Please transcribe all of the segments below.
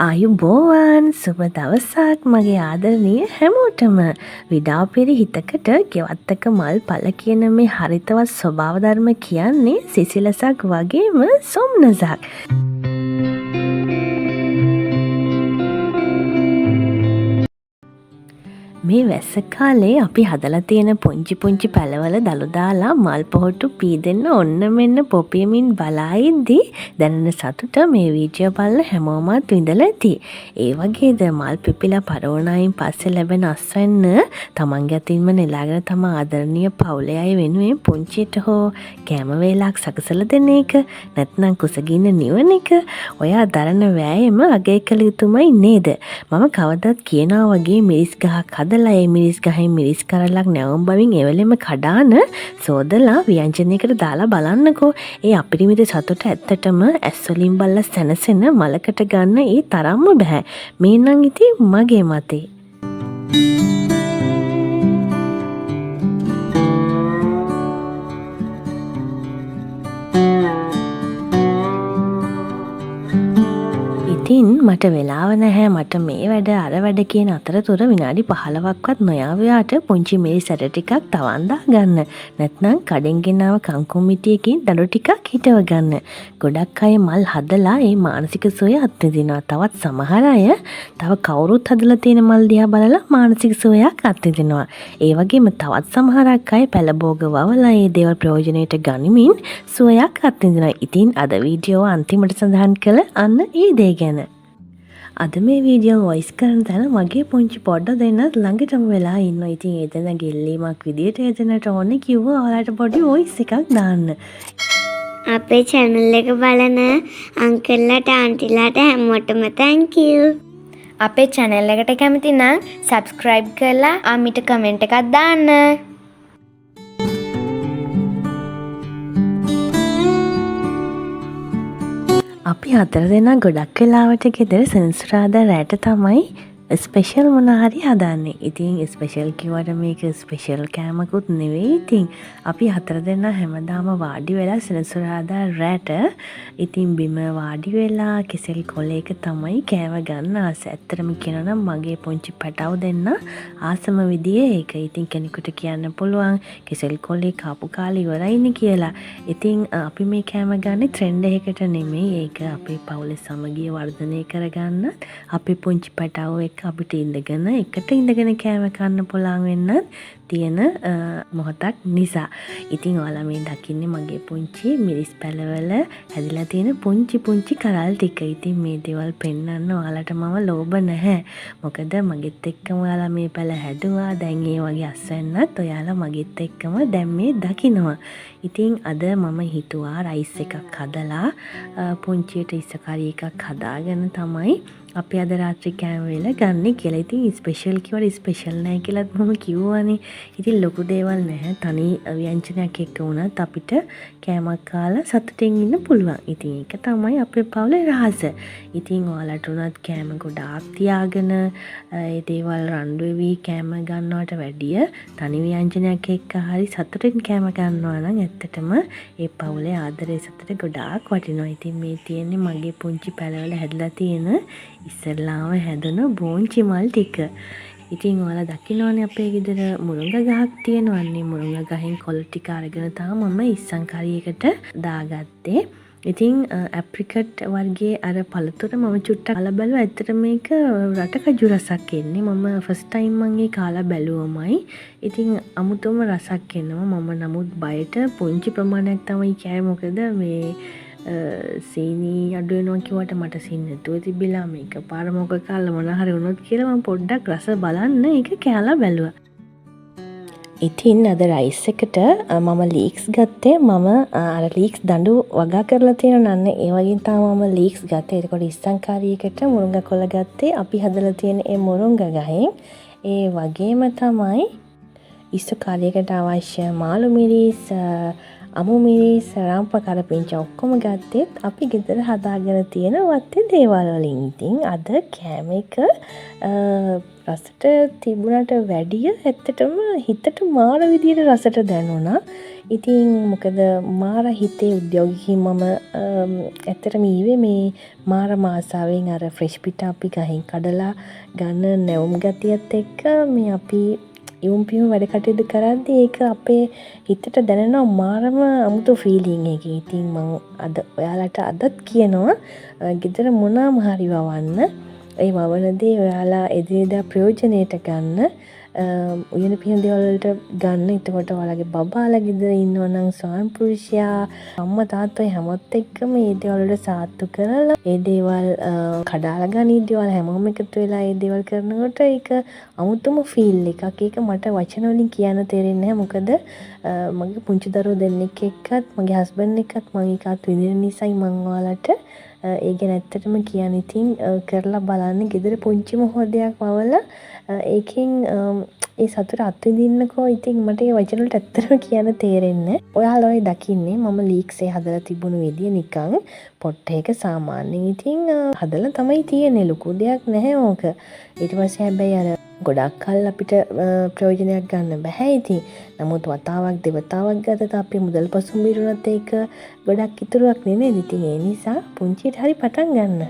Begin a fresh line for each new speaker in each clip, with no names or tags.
ආයුබෝවන් සුබ දවසක් මගේ ආදරණීය හැමෝටම විඩාපිරි හිතකට ගෙවත්තක මල් පල කියන මේ හරිතවත් ස්වභාව ධර්ම කියන්නේ සිසිලසක් වගේම සොම්නසක්. මේ වැස්ස කාලේ අපි හදලා තියෙන පුංචි පුංචි පැලවල දළු දාලා මල් පොහොට්ටු පීදෙන්න ඔන්න මෙන්න පොපියමින් බලා ඉද්දී දැනෙන සතුට මේ වීඩියෝ බලලා හැමෝමත් විඳලා ඇති. ඒ වගේද මල් පිපිලා පරෝණායින් පස්සේ ලැබෙන අස්වැන්න තමන්ගේ අතින්ම නෙලාගෙන තම ආදරණීය පවුලේ අය වෙනුවෙන් පුංචියට හෝ කෑම වේලක් සකසලා දෙන එක නැත්නම් කුසගින්න නිවන එක ඔයා දරන වෑයම අගය කළ යුතුමයි නේද? මම කවදත් කියනවා වගේ මිරිස් ගහක් හදලා ඒ මිරිස් ගහෙන් මිරිස් කරලක් නැවුම් බවින් එවලෙම කඩාන සෝදලා ව්‍යංජනයකට දාලා බලන්නකෝ. ඒ අපරිමිත සතුට ඇත්තටම ඇස් වලින් බලලා සැනසෙන මලකට ගන්න ඒ තරම්ම බෑ. මේ නම් ඉතින් මගේ මතේ. ඉතින් මට වෙලාව නැහැ මට මේ වැඩ අර වැඩ කියන අතරතුර විනාඩි 15ක්වත් නොයාවයාට පුංචි මිරිස් ඇට ටිකක් තවන්දා ගන්න. නැත්නම් කඩෙන් ගෙනාව කංකුමිටියකින් දඩු ටිකක් හිටව ගන්න. ගොඩක් අය මල් හදලා ඒ මානසික සුවය අත්විඳිනවා. තවත් සමහර අය තව කවුරුත් හදලා තියෙන මල් දිහා බලලා මානසික සුවයක් අත්විඳිනවා. ඒ වගේම තවත් සමහරක් අය පැලබෝග වවලා ඒ දේවල් ප්‍රයෝජනෙට ගනිමින් සුවයක් අත්විඳිනවා. ඉතින් අද වීඩියෝ අන්තිමට සඳහන් කළ අන්න ඒ දේ ගැන. අද මේ වීඩියෝ වොයිස් කරන තැන මගේ පුංචි පොඩ්ඩ දෙන්නත් ළඟටම වෙලා ඉන්නවා. ඉතින් එතන ගෙල්ලීමක් විදියට එතනට ඕනේ කිව්වා ඔයාලට පොඩි වොයිස් එකක් දාන්න.
අපේ channel එක බලන අංකල්ලාට ආන්ටිලාට හැමෝටම thank you.
අපේ channel එකට කැමති නම් subscribe කරලා ආමිට comment එකක් දාන්න.
අපි හතර දෙනා ගොඩක් වෙලාවට ගෙදර සෙනසුරාදා රැට තමයි ස්පෙෂල් මොනාහරි හදන්නේ. ඉතින් ස්පෙෂල් කිව්වට මේක ස්පෙෂල් කෑමකුත් නෙවෙයි. ඉතින් අපි හතර දෙනා හැමදාම වාඩි වෙලා සෙනසුරාදා රැට ඉතින් බිම වාඩි වෙලා කෙසෙල් කොලයක තමයි කෑම ගන්න ආස. ඇත්තටම කියනවා නම් මගේ පුංචි පැටව දෙන්න ආසම විදියේ ඒක. ඉතින් කෙනෙකුට කියන්න පුළුවන් කෙසෙල් කොලේ කාපු කාලේ ඉවරයිනේ කියලා. ඉතින් අපි මේ කෑම ගන්නේ ට්‍රෙන්ඩ් එකකට නෙමෙයි. ඒක අපේ පවුලේ සමගිය වර්ධනය කරගන්න අපේ පුංචි පැටව අපිට ඉඳගෙන එකට ඉඳගෙන කෑම කන්න පුළුවන් වෙන්නත් තියෙන මොහොතක් නිසා. ඉතින් ඔයාලා මේ දකින්නේ මගේ පුංචි මිරිස් පැලවල හැදිලා තියෙන පුංචි පුංචි කරල් ටික. ඉතින් මේ දේවල් පෙන්වන්න ඔයාලට මම ලෝභ නැහැ. මොකද මගෙත් එක්කම ඔයාලා මේ පැල හැදුවා. දැන් ඒ වගේ අස්වැන්නත් ඔයාලා මගෙත් එක්කම දැන් මේ දකින්නවා. ඉතින් අද මම හිතුවා රයිස් එකක් හදලා පුංචියට ඉස්සකරි එකක් හදාගෙන තමයි අපි අද රාත්‍රී කෑම වේල ගන්න කියලා. ඉතින් ස්පෙෂල් කිව්වට ස්පෙෂල් නැහැ කියලාත් මම කිව්වනේ. ඉතින් ලොකු දේවල් නැහැ. තනි ව්‍යංජනයක් එක්ක වුණත් අපිට කෑමක් කාලා සතුටින් ඉන්න පුළුවන්. ඉතින් ඒක තමයි අපේ පවුලේ රහස. ඉතින් ඔයාලට උනත් කෑම ගොඩාක් තියාගෙන ඒ දේවල් රණ්ඩු වෙවි කෑම ගන්නවට වැඩිය තනි ව්‍යංජනයක් එක්ක හරි සතුටින් කෑම ගන්නවා නම් ඇත්තටම ඒ පවුලේ ආදරේ සතුට ගොඩාක් වටිනවා. ඉතින් මේ තියෙන්නේ මගේ පුංචි පැලවල හැදලා තියෙන ඉස්සෙල්ලාම හැදුන බෝංචි මල් ටික. ඉතින් ඔයාලා දකින්නවනේ අපේ ගෙදර මුරුංග ගහක් තියෙනවන්නේ. මුරුංග ගහෙන් කොළ ටික අරගෙන තමයි මම ඉස්සන් කරියකට දාගත්තේ. ඉතින් ඇප්‍රිකට් වර්ගයේ අර පළතුර මම චුට්ටක් කාලා බැලුවා. ඇත්තට මේක රටකජු රසක් එන්නේ. මම ෆස්ට් ටයිම් මම ඒ කාලා බැලුවමයි. ඉතින් අමුතුම රසක් එනවා. මම නමුත් බයට පුංචි ප්‍රමාණයක් තමයි කෑවේ. මොකද මේ සීනි අඩු වෙනවා කිව්වට මට සීනි නැතුව තිබිලා මේක පාර මොකක් කාලා මොන හරි වුණොත් කියලා මම පොඩ්ඩක් රස බලන්න ඒක කෑලා බැලුවා. ඉතින් අද රයිස් එකට මම ලීක්ස් ගත්තේ. මම අර ලීක්ස් දඬු වගා කරලා තියෙනවා නන්න ඒ වගේ තමයි මම ලීක්ස් ගත්තේ. ඒකට ඉස්සන් කාරියකට මුරුංගා කොළ ගත්තේ. අපි හදලා තියෙන ඒ මුරුංගා ගහෙන් ඒ වගේම තමයි ඉස්සු කාරියකට අවශ්‍ය මාළු මිරිස් අමු මිරිස් රම්ප කරපිංචා ඔක්කොම ගත්තෙත් අපි ගෙදර හදාගෙන තියෙන වත්තේ දේවල් වලින්. ඉතින් අද කෑම එක රසට තිබුණට වැඩිය ඇත්තටම හිතට මාර විදියට රසට දැනුණා. ඉතින් මොකද මාර හිතේ උද්‍යෝගිකින් මම ඇත්තටම ඊවේ මේ මාර මාසාවෙන් අර ෆ්‍රෙෂ් පිට අපි ගහින් කඩලා ගන්න නැවුම් ගතියත් එක්ක මේ අපි ඉවුම් පියුම් වැඩ කටයුතු කරද්දී ඒක අපේ හිතට දැනෙනවා මාරම අමුතු ෆීලිං එක. ඉතින් මම අද ඔයාලට අදත් කියනවා ගෙදර මොනවාම හරි වවන්න. ඒ වවනදී ඔයාලා එදිනෙදා ප්‍රයෝජනයට ගන්න. උයන පියන දේවල් වලට ගන්න. එතකොට ඔයාලගේ බබාලා ගෙදර ඉන්නවා නම් ස්වාමි පුරුෂයා අම්මා තාත්තා හැමොත් එක්කම මේ දේවල් වලට සාත්තු කරලා ඒ දේවල් කඩාලා ගනිද්දී ඔයාලා හැමෝම එකතු වෙලා ඒ දේවල් කරනකොට ඒක අමුතුම ෆීල් එකක්. ඒක මට වචන වලින් කියන්න තේරෙන්නේ නැහැ. මොකද මගේ පුංචි දරුවෝ දෙන්නෙක් එක්කත් මගේ හස්බන්ඩ් එක්කත් මම ඒකත් විඳින නිසායි මම ඔයාලට ඒ ගැන ඇත්තටම කියන්නේ. ඉතින් කරලා බලන්න ගෙදර පුංචිම හොදයක් වවලා ඒකෙන් ඒ සතුට අත්විඳින්නකෝ. ඉතින් මට ඒ වචන වලට ඇත්තටම කියන්න තේරෙන්නේ. ඔයාලා ඔය දකින්නේ මම ලීක්සේ හදලා තිබුණු විදිය නිකන් පොට් එක සාමාන්‍යයෙන් ඉතින් හදලා තමයි තියෙන්නේ. ලොකු දෙයක් නැහැ ඕක. ඊට පස්සේ හැබැයි අර ගොඩක් කල් අපිට ප්‍රයෝජනයක් ගන්න බෑ. ඉතින් නමුත් වතාවක් දෙවතාවක් ගතට අපේ මුදල් පසුම්බිරුණත් ඒක ගොඩක් ඉතුරුවක් නෙමෙයි. ඉතින් ඒ නිසා පුංචිට හරි පටන් ගන්න.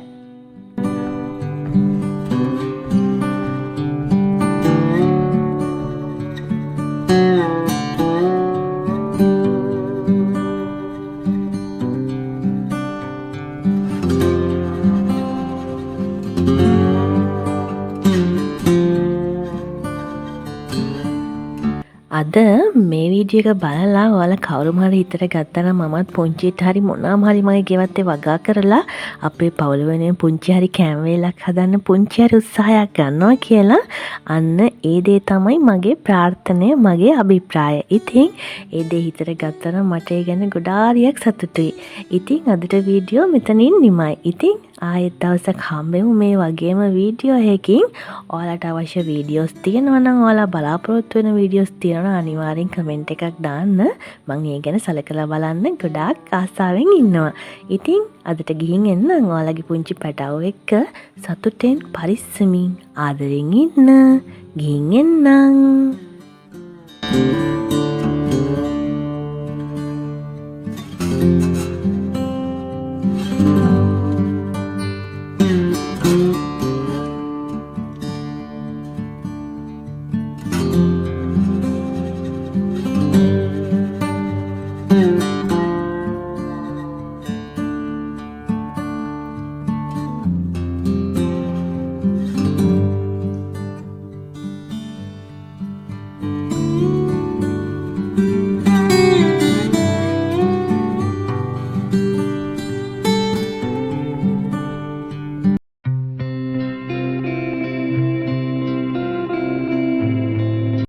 අද මේ වීඩියෝ එක බලලා ඔයාලා කවුරුම හරි හිතට ගත්තා නම් මමත් පුංචිට හරි මොනවාම හරි මගේ ගෙවත්තේ වගා කරලා අපේ පවුල වෙනුවෙන් පුංචි හරි කෑම වේලක් හදන්න පුංචි හරි උත්සාහයක් ගන්නවා කියලා අන්න ඒ දේ තමයි මගේ ප්‍රාර්ථනය, මගේ අභිප්‍රාය. ඉතින් ඒ දේ හිතට ගත්තා නම් මට ඒ ගැන ගොඩාරියක් සතුටුයි. ඉතින් අදට වීඩියෝ මෙතනින් නිමයි. ඉතින් ආයෙත් දවසක් හම්බෙමු මේ වගේම වීඩියෝ එකකින්. ඔයාලට අවශ්‍ය වීඩියෝස් තියෙනවා නම් ඔයාලා බලාපොරොත්තු වෙන වීඩියෝස් තියෙනවා නම් අනිවාර්යෙන් කමෙන්ට් එකක් දාන්න. මම ඒ ගැන සලකලා බලන්න ගොඩාක් ආසාවෙන් ඉන්නවා. ඉතින් අදට ගිහින් එන්නම්. ඔයාලගේ පුංචි පැටවෝ එක්ක සතුටෙන් පරිස්සමින් ආදරෙන් ඉන්න. ගිහින් එන්නම්.